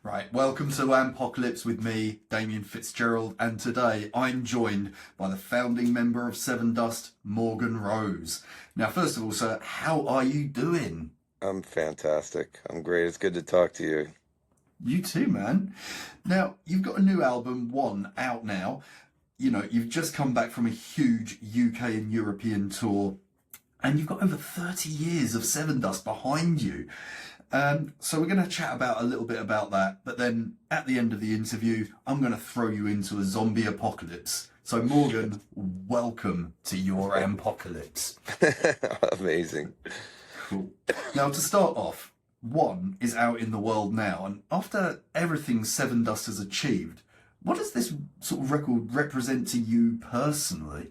Right, welcome to Ampocalypse with me, Damian FitzGerald, and today I'm joined by the founding member of Sevendust, Morgan Rose. Now, first of all, sir, how are you doing? I'm fantastic. I'm great. It's good to talk to you. You too, man. Now, you've got a new album, One, out now. You know, you've just come back from a huge UK and European tour, and you've got over 30 years of Sevendust behind you. So we're going to chat about a little bit about that, but then at the end of the interview, I'm going to throw you into a zombie apocalypse. So Morgan, welcome to your apocalypse. Amazing. Cool. Now to start off, One is out in the world now, and after everything Sevendust has achieved, what does this sort of record represent to you personally?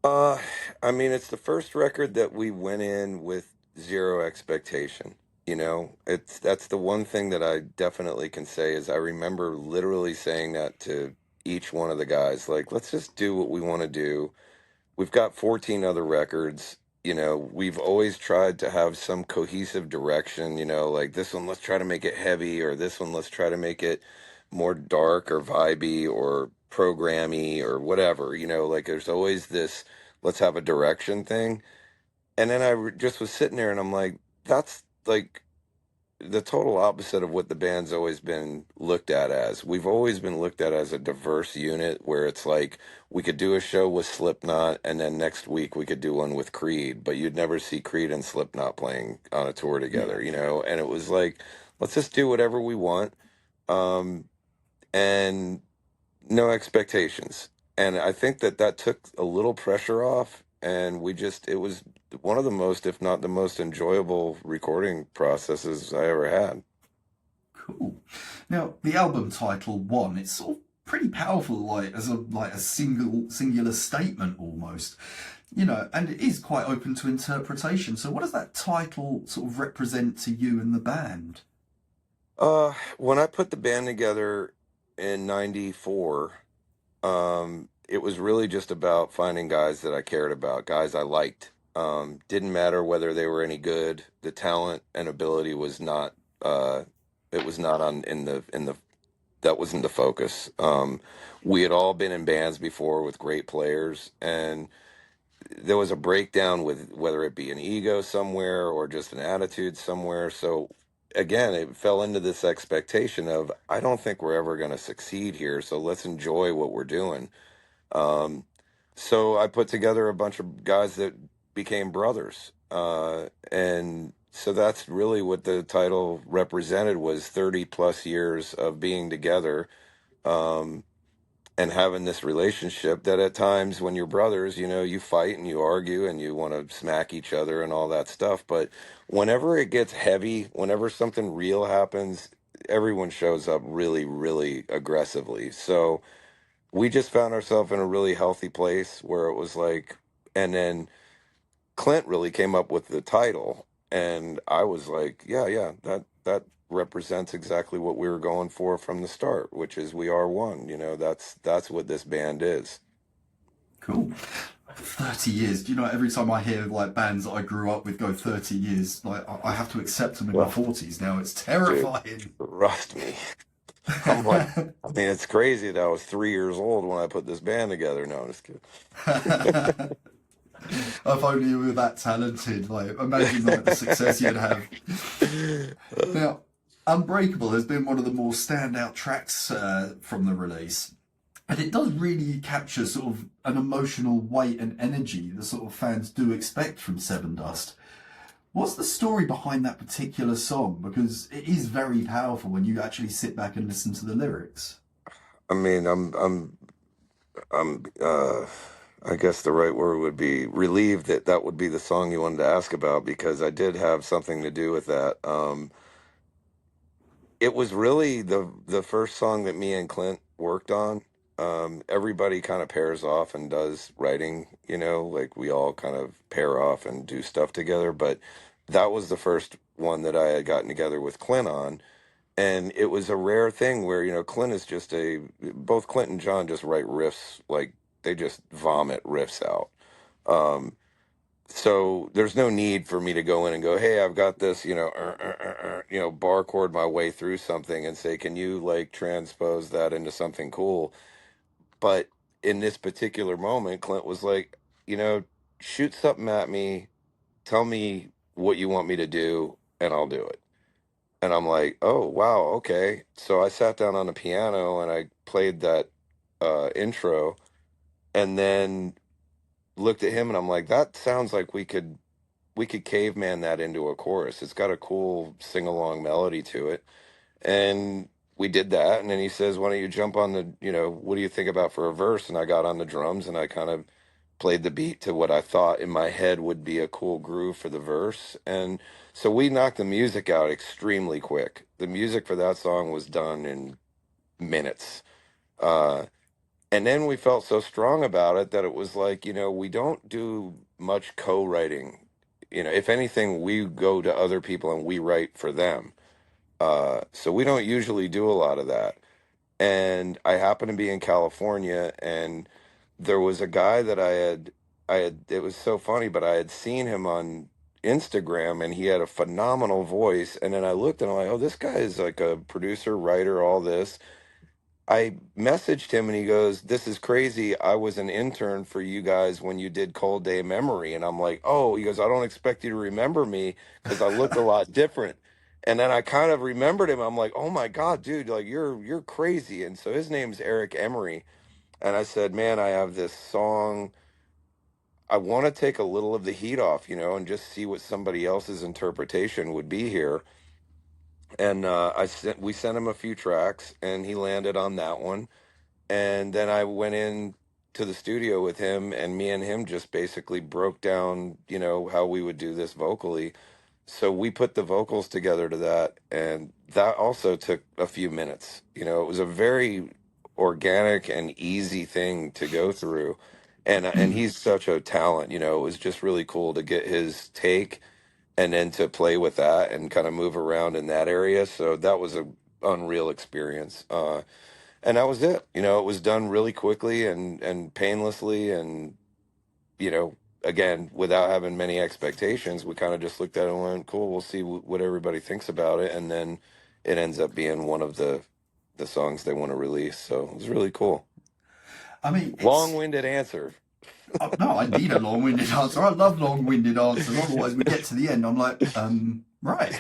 Uh, I mean, it's the first record that we went in with zero expectation. It's that's the one thing that I definitely can say is I remember literally saying that to each one of the guys, like, let's just do what we want to do. We've got 14 other records. We've always tried to have some cohesive direction, like this one, let's try to make it heavy, or this one, let's try to make it more dark or vibey or programmy or whatever, like there's always this, let's have a direction thing. And then just was sitting there and I'm like, that's like the total opposite of what the band's always been looked at as. We've always been looked at as a diverse unit where it's like we could do a show with Slipknot and then next week we could do one with Creed, but you'd never see Creed and Slipknot playing on a tour Yeah. together, and it was like, let's just do whatever we want. Um, and no expectations. And I think that that took a little pressure off. And it was one of the most, if not the most enjoyable recording processes I ever had. Cool. Now, the album title One, it's sort of pretty powerful, like as a singular statement almost. You know, and it is quite open to interpretation. So what does that title sort of represent to you and the band? When I put the band together in '94, it was really just about finding guys that I cared about, guys I liked. Didn't matter whether they were any good. The talent and ability was not. It was not on in the that wasn't the focus. We had all been in bands before with great players, and there was a breakdown with whether it be an ego somewhere or just an attitude somewhere. So again, it fell into this expectation of I don't think we're ever going to succeed here. So let's enjoy what we're doing. Um, so I put together a bunch of guys that became brothers, and so that's really what the title represented was 30 plus years of being together. Um, and having this relationship that at times when you're brothers, you fight and you argue and you want to smack each other and all that stuff. But whenever it gets heavy, whenever something real happens, everyone shows up really, really aggressively. So we just found ourselves in a really healthy place where it was like, and then Clint really came up with the title, and I was like, yeah, yeah, that represents exactly what we were going for from the start, which is we are one. That's what this band is. Cool. 30 years. Do you know, every time I hear like bands that I grew up with go 30 years, like I have to accept them in my Well, 40s now. It's dude, terrifying. trust me. I'm like, I mean, it's crazy that I was 3 years old when I put this band together. No, I'm just kidding. If only you were that talented. Like, imagine like the success you'd have. Now, Unbreakable has been one of the more standout tracks from the release. And it does really capture sort of an emotional weight and energy the sort of fans do expect from Sevendust. What's the story behind that particular song? Because it is very powerful when you actually sit back and listen to the lyrics. I mean, I'm I guess the right word would be relieved that that would be the song you wanted to ask about because I did have something to do with that. It was really the first song that me and Clint worked on. Everybody kind of pairs off and does writing, like we all kind of pair off and do stuff together. But that was the first one that I had gotten together with Clint on. And it was a rare thing where, Clint is both Clint and John just write riffs, like they just vomit riffs out. Um, So there's no need for me to go in and go, hey, I've got this, bar chord my way through something and say, can you like transpose that into something cool? But in this particular moment, Clint was like, you know, shoot something at me, tell me what you want me to do, and I'll do it. And I'm like, oh, wow, okay. So I sat down on the piano and I played that intro and then looked at him and I'm like, that sounds like we could caveman that into a chorus. It's got a cool sing along melody to it. And we did that. And then he says, why don't you jump on what do you think about for a verse? And I got on the drums and I kind of played the beat to what I thought in my head would be a cool groove for the verse. And so we knocked the music out extremely quick. The music for that song was done in minutes. Uh, and then we felt so strong about it that it was like, we don't do much co-writing. If anything, we go to other people and we write for them. So we don't usually do a lot of that. And I happened to be in California, and there was a guy that it was so funny, but I had seen him on Instagram, and he had a phenomenal voice. And then I looked, and I'm like, oh, this guy is like a producer, writer, all this. I messaged him and he goes, this is crazy. I was an intern for you guys when you did Cold Day Memory. And I'm like, oh, he goes, I don't expect you to remember me because I look a lot different. And then I kind of remembered him. I'm like, oh my God, dude, like you're crazy. And so his name's Eric Emery. And I said, man, I have this song. I want to take a little of the heat off, and just see what somebody else's interpretation would be here. And we sent him a few tracks and he landed on that one. And then I went in to the studio with him, and me and him just basically broke down, how we would do this vocally. So we put the vocals together to that, and that also took a few minutes. It was a very organic and easy thing to go through. And he's such a talent, it was just really cool to get his take and then to play with that and kind of move around in that area. So that was a unreal experience. And that was it. It was done really quickly and painlessly, and again, without having many expectations, we kind of just looked at it and went, "Cool, we'll see what everybody thinks about it," and then it ends up being one of the songs they want to release. So it was really cool. I mean, it's Long-winded answer. no, I need a long-winded answer. I love long-winded answers. Otherwise, we get to the end. I'm like, right.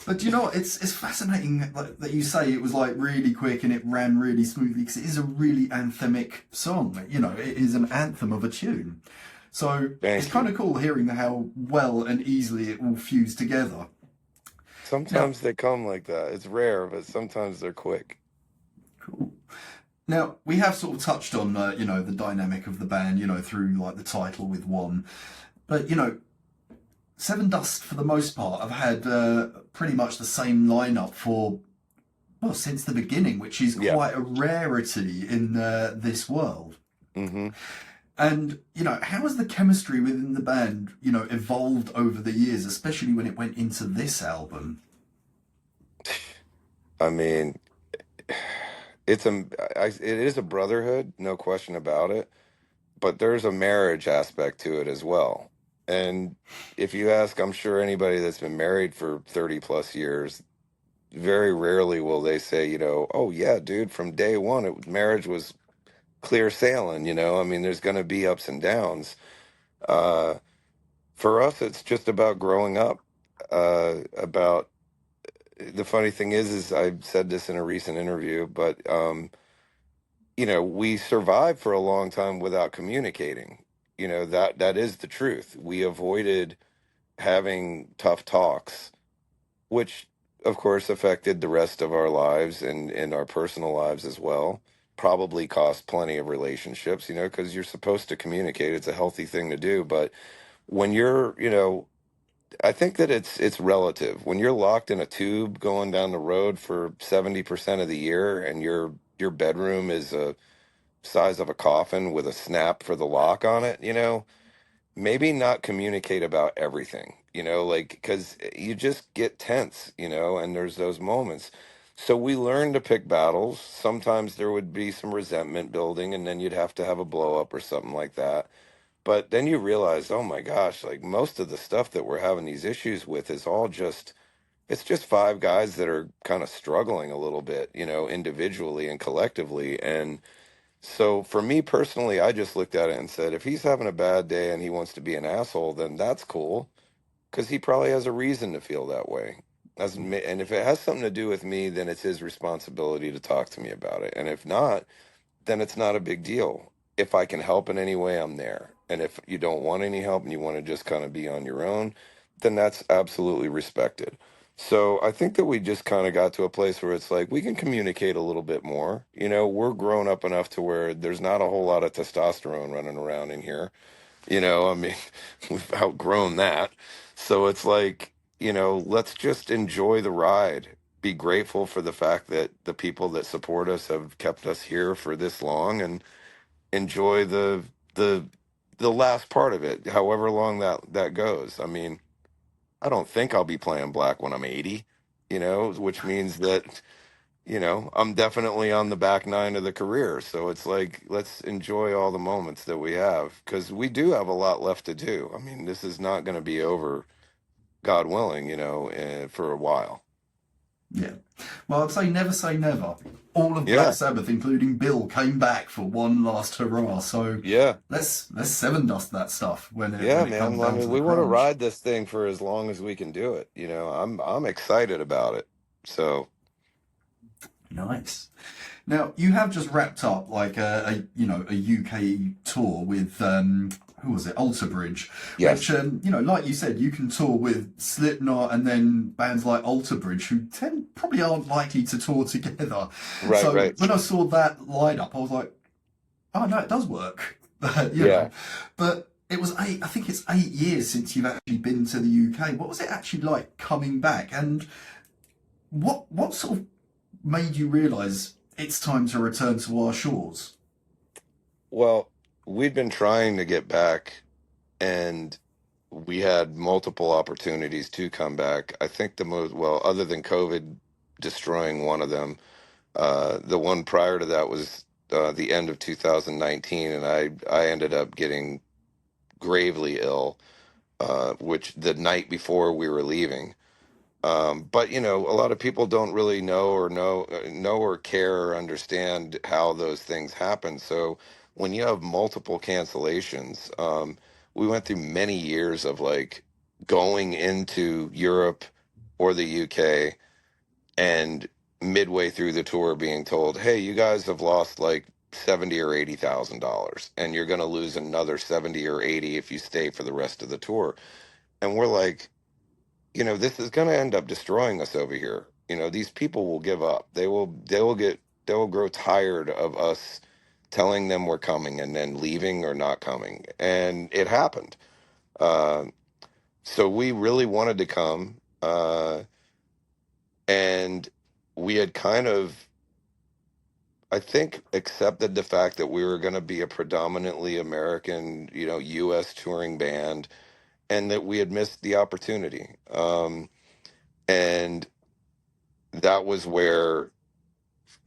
But you know what? It's fascinating that you say it was like really quick and it ran really smoothly because it is a really anthemic song. It is an anthem of a tune. So it's Thank kind you. of cool hearing how well and easily it all fused together. Now, Sometimes they come like that. It's rare, but sometimes they're quick. cool. Now we have sort of touched on the dynamic of the band through like the title with one, but Sevendust for the most part have had pretty much the same lineup for well since the beginning, which is Yeah. quite a rarity in this world. Hmm. And how has the chemistry within the band evolved over the years, especially when it went into this album? I mean, it is a brotherhood, no question about it, but there's a marriage aspect to it as well. And if you ask, I'm sure anybody that's been married for 30 plus years, very rarely will they say, oh yeah, dude, from day one, marriage was clear sailing, I mean, there's going to be ups and downs. Uh, for us, it's just about growing up, about the funny thing is I said this in a recent interview, but we survived for a long time without communicating. That is the truth. We avoided having tough talks, which of course affected the rest of our lives and in our personal lives as well. Probably cost plenty of relationships, because you're supposed to communicate. It's a healthy thing to do. But when I think that it's relative. When you're locked in a tube going down the road for 70% of the year and your bedroom is a size of a coffin with a snap for the lock on it, maybe not communicate about everything, like because you just get tense, and there's those moments. So we learned to pick battles. Sometimes there would be some resentment building, and then you'd have to have a blow up or something like that. But then you realize, oh my gosh, like most of the stuff that we're having these issues with is all just, it's just five guys that are kind of struggling a little bit, individually and collectively. And so for me personally, I just looked at it and said, if he's having a bad day and he wants to be an asshole, then that's cool, because he probably has a reason to feel that way. And if it has something to do with me, then it's his responsibility to talk to me about it. And if not, then it's not a big deal. If I can help in any way, I'm there. And if you don't want any help and you want to just kind of be on your own, then that's absolutely respected. So I think that we just kind of got to a place where it's like we can communicate a little bit more. We're grown up enough to where there's not a whole lot of testosterone running around in here. I mean, we've outgrown that. So it's like, let's just enjoy the ride. Be grateful for the fact that the people that support us have kept us here for this long, and enjoy the the last part of it, however long that goes. I mean, I don't think I'll be playing black when I'm 80, which means that I'm definitely on the back nine of the career. So it's like, let's enjoy all the moments that we have, because we do have a lot left to do. I mean, this is not going to be over, God willing, for a while. Yeah. Well, I'd say never. All of Black Yeah. Sabbath, including Bill, came back for one last hurrah. So Yeah. let's seven dust that stuff when Yeah, it man. comes I down to mean, the we want to crunch. ride this thing for as long as we can do it. I'm excited about it. So, Nice. Now you have just wrapped up like a UK tour with who was it, Alter Bridge, which yes. like you said, you can tour with Slipknot and then bands like Alter Bridge who probably aren't likely to tour together. Right, So right. when I saw that lineup, I was like, oh no, it does work. you know, Yeah. but it was I think it's 8 years since you've actually been to the UK. What was it actually like coming back, and what sort of made you realise it's time to return to our shores? Well, we'd been trying to get back, and we had multiple opportunities to come back. I think the most, well, other than COVID destroying one of them, the one prior to that was the end of 2019, and I ended up getting gravely ill, which the night before we were leaving. But a lot of people don't really know or care or understand how those things happen. So when you have multiple cancellations, we went through many years of like going into Europe or the UK, and midway through the tour being told, "Hey, you guys have lost like 70 or $80,000, and you're going to lose another 70 or 80 if you stay for the rest of the tour." And we're like, this is going to end up destroying us over here. These people will give up. They will grow tired of us telling them we're coming and then leaving or not coming. And it happened. Uh, so we really wanted to come. And we had kind of, I think, accepted the fact that we were going to be a predominantly American, US touring band, and that we had missed the opportunity. And that was where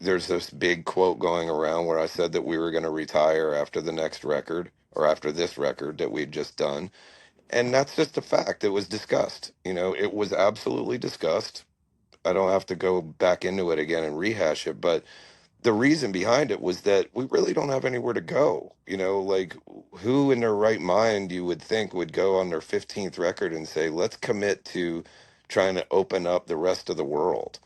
there's this big quote going around where I said that we were going to retire after the next record, or after this record that we'd just done. And that's just a fact. It was discussed. It was absolutely discussed. I don't have to go back into it again and rehash it, but the reason behind it was that we really don't have anywhere to go. Like, who in their right mind you would think would go on their 15th record and say, let's commit to trying to open up the rest of the world?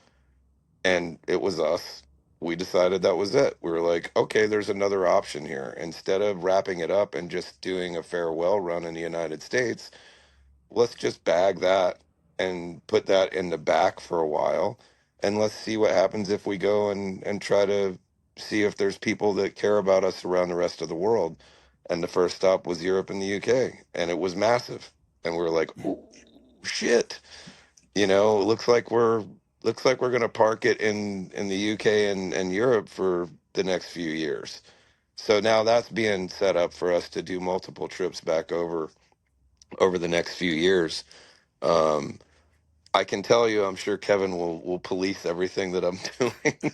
And it was us. We decided that was it. We were like, okay, there's another option here. Instead of wrapping it up and just doing a farewell run in the United States, let's just bag that and put that in the back for a while. And let's see what happens if we go and try to see if there's people that care about us around the rest of the world. And the first stop was Europe and the UK. And it was massive. And we were like, oh, shit. It looks like we're gonna park it in the UK and Europe for the next few years. So now that's being set up for us to do multiple trips back over the next few years. Um, I can tell you, I'm sure Kevin will police everything that I'm doing,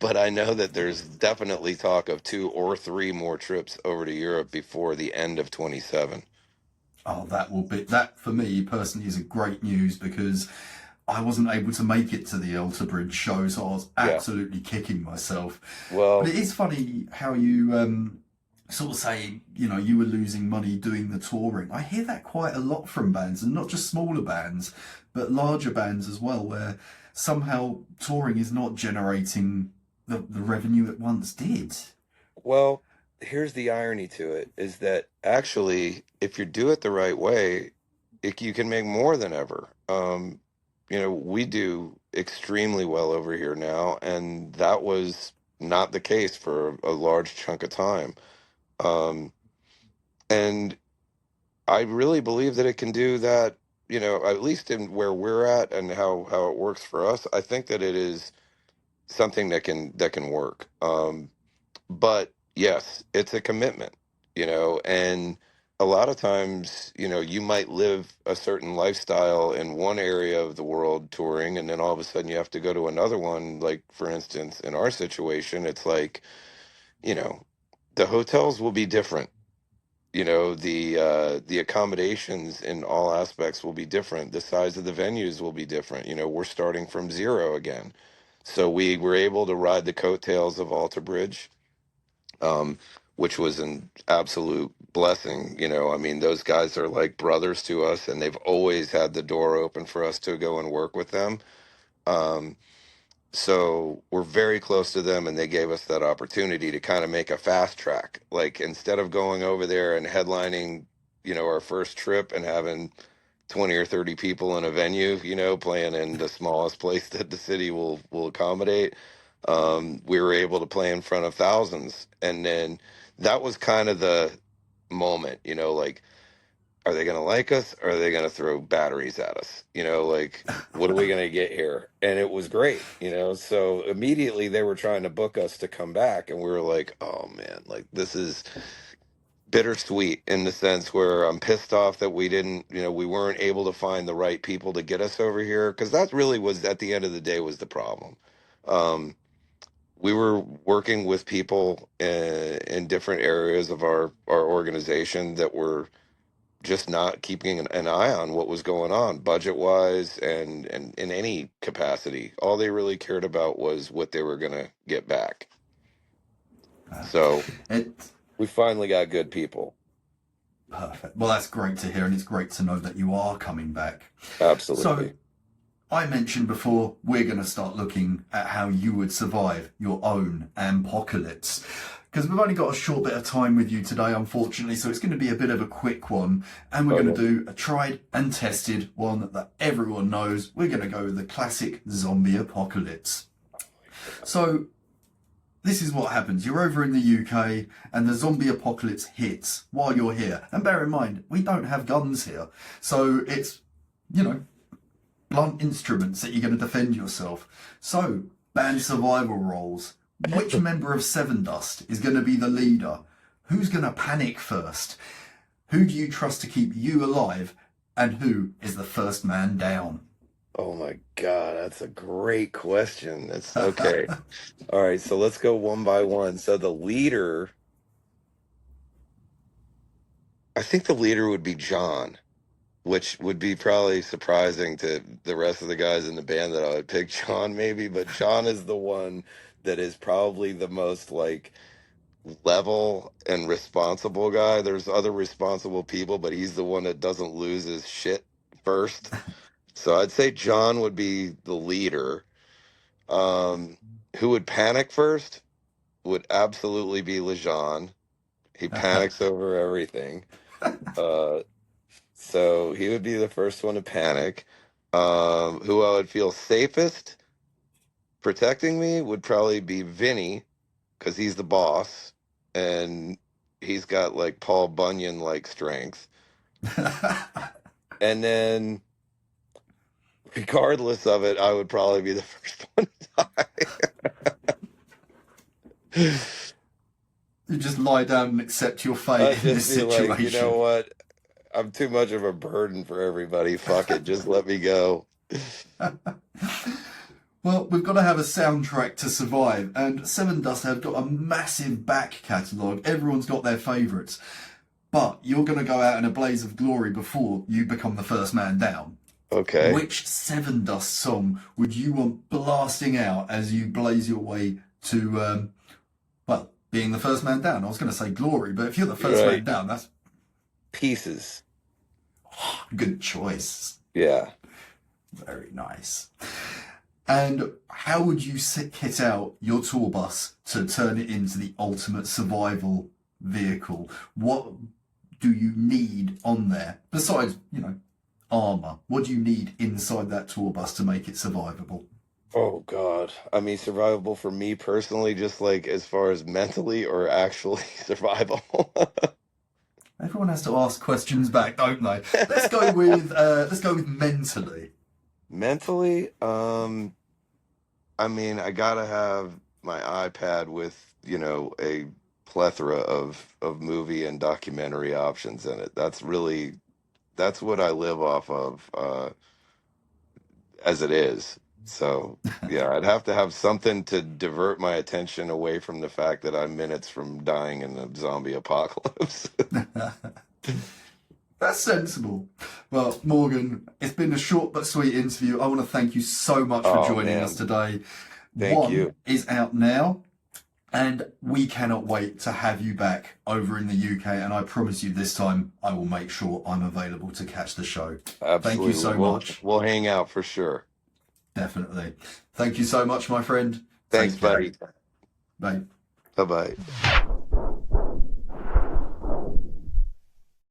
but I know that there's definitely talk of 2 or 3 more trips over to Europe before the end of 27. Oh, that for me personally is a great news because I wasn't able to make it to the Alter Bridge show, so I was Yeah. absolutely kicking myself. But Well, it is funny how you sort of say, you were losing money doing the touring. I hear that quite a lot from bands, and not just smaller bands, but larger bands as well, where somehow touring is not generating the revenue it once did. well, here's the irony to it is that actually, if you do it the right way, you can make more than ever. We do extremely well over here now, and that was not the case for a large chunk of time. Um, and I really believe that it can do that, at least in where we're at and how it works for us. I think that it is something that can work. But yes, it's a commitment, and a lot of times, you might live a certain lifestyle in one area of the world touring, and then all of a sudden you have to go to another one. Like, for instance, in our situation, it's like, you know, the hotels will be different. The accommodations in all aspects will be different. The size of the venues will be different. We're starting from zero again. So we were able to ride the coattails of Alter Bridge, um, which was an absolute blessing. I mean, those guys are like brothers to us, and they've always had the door open for us to go and work with them. Um, so we're very close to them, and they gave us that opportunity to kind of make a fast track. Like, instead of going over there and headlining, our first trip and having 20 or 30 people in a venue, playing in the smallest place that the city will accommodate. We were able to play in front of thousands. And then that was kind of the moment, like, are they going to like us, or are they going to throw batteries at us? Like, what are we going to get here? And it was great, so immediately they were trying to book us to come back, and we were like, oh man, like, this is bittersweet in the sense where I'm pissed off that we didn't, we weren't able to find the right people to get us over here, because that really was, at the end of the day, was the problem. Um, we were working with people in different areas of our organization that were just not keeping an eye on what was going on budget wise and in any capacity. All they really cared about was what they were going to get back. Uh, So it we finally got good people. Perfect. Well, that's great to hear, and it's great to know that you are coming back. So, Absolutely. I mentioned before we're going to start looking at how you would survive your own apocalypse. Because we've only got a short bit of time with you today, unfortunately, so it's going to be a bit of a quick one. And we're Oh going yeah. to do a tried and tested one that everyone knows. We're going to go with the classic zombie apocalypse. So, this is what happens. You're over in the UK and the zombie apocalypse hits while you're here. And bear in mind, we don't have guns here. So it's, you know, blunt instruments that you're going to defend yourself. So, band survival roles. Which member of Sevendust is going to be the leader? Who's going to panic first? Who do you trust to keep you alive? And who is the first man down? Oh my God, that's a great question. That's okay. All right, so let's go one by one. So I think the leader would be John, which would be probably surprising to the rest of the guys in the band that I would pick John maybe, but John is the one that is probably the most like level and responsible guy. There's other responsible people, but he's the one that doesn't lose his shit first. So I'd say John would be the leader. Um, who would panic first would absolutely be Lejean. He panics over everything. Uh, so he would be the first one to panic. Who I would feel safest protecting me would probably be Vinny, because he's the boss and he's got like Paul Bunyan like strength. And then, regardless of it, I would probably be the first one to die. You just lie down and accept your fate I'd in this just be like, you know situation. what? I'm too much of a burden for everybody. Fuck it. Just let me go. Well, we've got to have a soundtrack to survive, and Sevendust have got a massive back catalogue. Everyone's got their favourites. But you're going to go out in a blaze of glory before you become the first man down. Okay. Which Sevendust song would you want blasting out as you blaze your way to, well, being the first man down? I was going to say glory, but if you're the first man Right. down, that's Pieces. good choice. Yeah. Very nice. And how would you kit out your tour bus to turn it into the ultimate survival vehicle? What do you need on there besides, armor? What do you need inside that tour bus to make it survivable? Oh God. I mean, survivable for me personally, just like as far as mentally or actually survival. Everyone has to ask questions back, don't they? Let's go with mentally. Mentally, I mean, I gotta have my iPad with, a plethora of movie and documentary options in it. That's what I live off of, as it is. So yeah, I'd have to have something to divert my attention away from the fact that I'm minutes from dying in a zombie apocalypse. That's sensible. Well, Morgan, it's been a short but sweet interview. I want to thank you so much for Oh joining us man, today. thank One you. is out now, and we cannot wait to have you back over in the UK. And I promise you this time I will make sure I'm available to catch the show. Thank you Absolutely. so We'll much. we'll hang out for sure. Definitely. Thank you so much, my friend. Thanks, Take care. buddy. Bye. Bye bye.